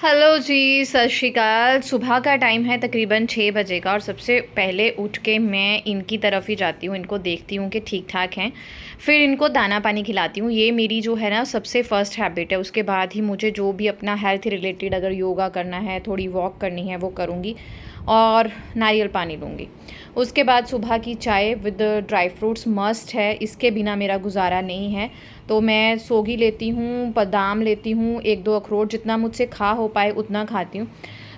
Hello जी, सत श्री अकाल। सुबह का टाइम है तकरीबन 6 बजे का और सबसे पहले उठ के मैं इनकी तरफ ही जाती हूँ, इनको देखती हूँ कि ठीक ठाक हैं, फिर इनको दाना पानी खिलाती हूँ। ये मेरी जो है ना सबसे फ़र्स्ट हैबिट है। उसके बाद ही मुझे जो भी अपना हेल्थ रिलेटेड अगर योगा करना है, थोड़ी वॉक करनी है वो करूँगी और नारियल पानी लूँगी। उसके बाद सुबह की चाय विद ड्राई फ्रूट्स मस्ट है, इसके बिना मेरा गुजारा नहीं है। तो मैं सोगी लेती हूँ, बादाम लेती हूँ, 1-2 अखरोट, जितना मुझसे खा हो पाए उतना खाती हूँ।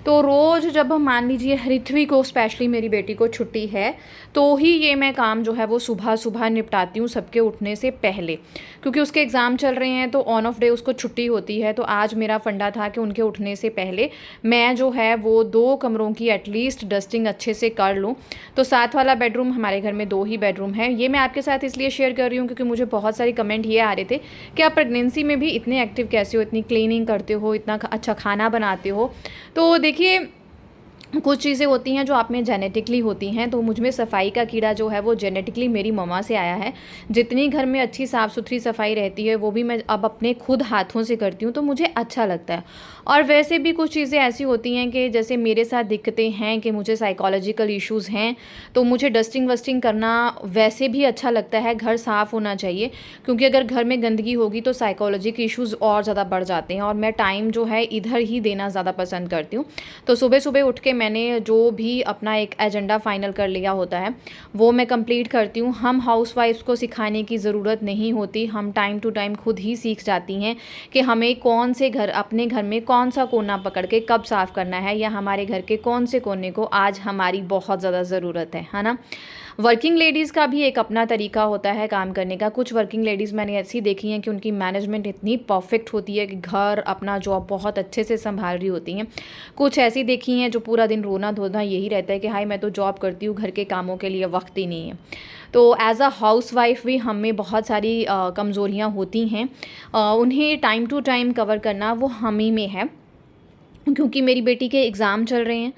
तो रोज़ जब मान लीजिए ऋत्वी को, स्पेशली मेरी बेटी को छुट्टी है, तो ही ये मैं काम जो है वो सुबह-सुबह निपटाती हूँ सबके उठने से पहले। क्योंकि उसके एग्ज़ाम चल रहे हैं तो ऑन ऑफ डे उसको छुट्टी होती है। तो आज मेरा फंडा था कि उनके उठने से पहले मैं जो है वो 2 कमरों की एटलीस्ट डस्टिंग अच्छे से कर लूँ। तो साथ वाला बेडरूम, हमारे घर में 2 ही बेडरूम है। ये मैं आपके साथ इसलिए शेयर कर रही हूँ क्योंकि मुझे बहुत सारे कमेंट ये आ रहे थे कि आप प्रेगनेंसी में भी इतने एक्टिव कैसे हो, इतनी क्लीनिंग करते हो, इतना अच्छा खाना बनाते हो। तो देखिए, कुछ चीज़ें होती हैं जो आप में जेनेटिकली होती हैं। तो मुझ में सफाई का कीड़ा जो है वो जेनेटिकली मेरी मम्मा से आया है। जितनी घर में अच्छी साफ़ सुथरी सफाई रहती है वो भी मैं अब अपने खुद हाथों से करती हूँ, तो मुझे अच्छा लगता है। और वैसे भी कुछ चीज़ें ऐसी होती हैं कि जैसे मेरे साथ दिक्कतें हैं कि मुझे साइकोलॉजिकल इश्यूज़ हैं, तो मुझे डस्टिंग वस्टिंग करना वैसे भी अच्छा लगता है। घर साफ़ होना चाहिए, क्योंकि अगर घर में गंदगी होगी तो साइकोलॉजिक इश्यूज़ और ज़्यादा बढ़ जाते हैं और मैं टाइम जो है इधर ही देना ज़्यादा पसंद करती हूँ। तो सुबह-सुबह उठ के मैंने जो भी अपना एक एजेंडा फाइनल कर लिया होता है वो मैं कंप्लीट करती हूँ। हम हाउसवाइफ्स को सिखाने की ज़रूरत नहीं होती, हम टाइम टू टाइम खुद ही सीख जाती हैं कि हमें कौन से घर, अपने घर में कौन सा कोना पकड़ के कब साफ़ करना है, या हमारे घर के कौन से कोने को आज हमारी बहुत ज़्यादा ज़रूरत है ना। वर्किंग लेडीज़ का भी एक अपना तरीका होता है काम करने का। कुछ वर्किंग लेडीज़ मैंने ऐसी देखी हैं कि उनकी मैनेजमेंट इतनी परफेक्ट होती है कि घर, अपना जॉब बहुत अच्छे से संभाल रही होती हैं। कुछ ऐसी देखी हैं जो पूरा दिन रोना धोना यही रहता है कि हाय मैं तो जॉब करती हूँ, घर के कामों के लिए वक्त ही नहीं है। तो एज़ अ हाउसवाइफ भी हम में बहुत सारी कमज़ोरियाँ होती हैं। उन्हें टाइम टू टाइम कवर करना वो हम ही में है। क्योंकि मेरी बेटी के एग्ज़ाम चल रहे हैं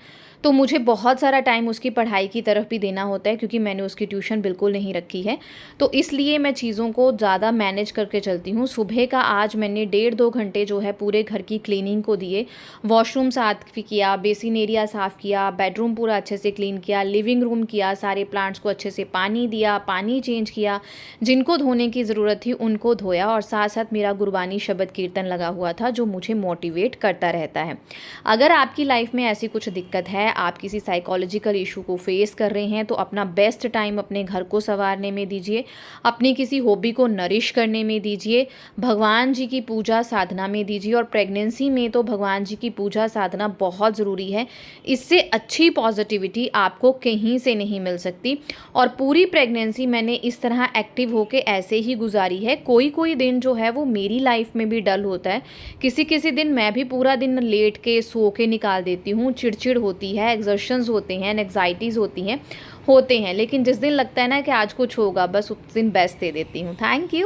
तो मुझे बहुत सारा टाइम उसकी पढ़ाई की तरफ भी देना होता है, क्योंकि मैंने उसकी ट्यूशन बिल्कुल नहीं रखी है। तो इसलिए मैं चीज़ों को ज़्यादा मैनेज करके चलती हूँ। सुबह का आज मैंने 1.5-2 घंटे जो है पूरे घर की क्लीनिंग को दिए। वॉशरूम साफ़ किया, बेसिन एरिया साफ़ किया, बेडरूम पूरा अच्छे से क्लीन किया, लिविंग रूम किया, सारे प्लांट्स को अच्छे से पानी दिया, पानी चेंज किया, जिनको धोने की ज़रूरत थी उनको धोया, और साथ साथ मेरा गुरबानी शब्द कीर्तन लगा हुआ था जो मुझे मोटिवेट करता रहता है। अगर आपकी लाइफ में ऐसी कुछ दिक्कत है, आप किसी साइकोलॉजिकल इशू को फेस कर रहे हैं, तो अपना बेस्ट टाइम अपने घर को संवारने में दीजिए, अपनी किसी हॉबी को नरिश करने में दीजिए, भगवान जी की पूजा साधना में दीजिए। और प्रेगनेंसी में तो भगवान जी की पूजा साधना बहुत ज़रूरी है। इससे अच्छी पॉजिटिविटी आपको कहीं से नहीं मिल सकती। और पूरी प्रेगनेंसी मैंने इस तरह एक्टिव होकर ऐसे ही गुजारी है। कोई कोई दिन जो है वो मेरी लाइफ में भी डल होता है, किसी किसी दिन मैं भी पूरा दिन लेट के सो के निकाल देती हूँ, चिड़चिड़ होती है, एग्जर्शंस होते हैं, एंग्जाइटीज़ होती हैं, लेकिन जिस दिन लगता है ना कि आज कुछ होगा, बस उस दिन बेस्ट दे देती हूँ। Thank you.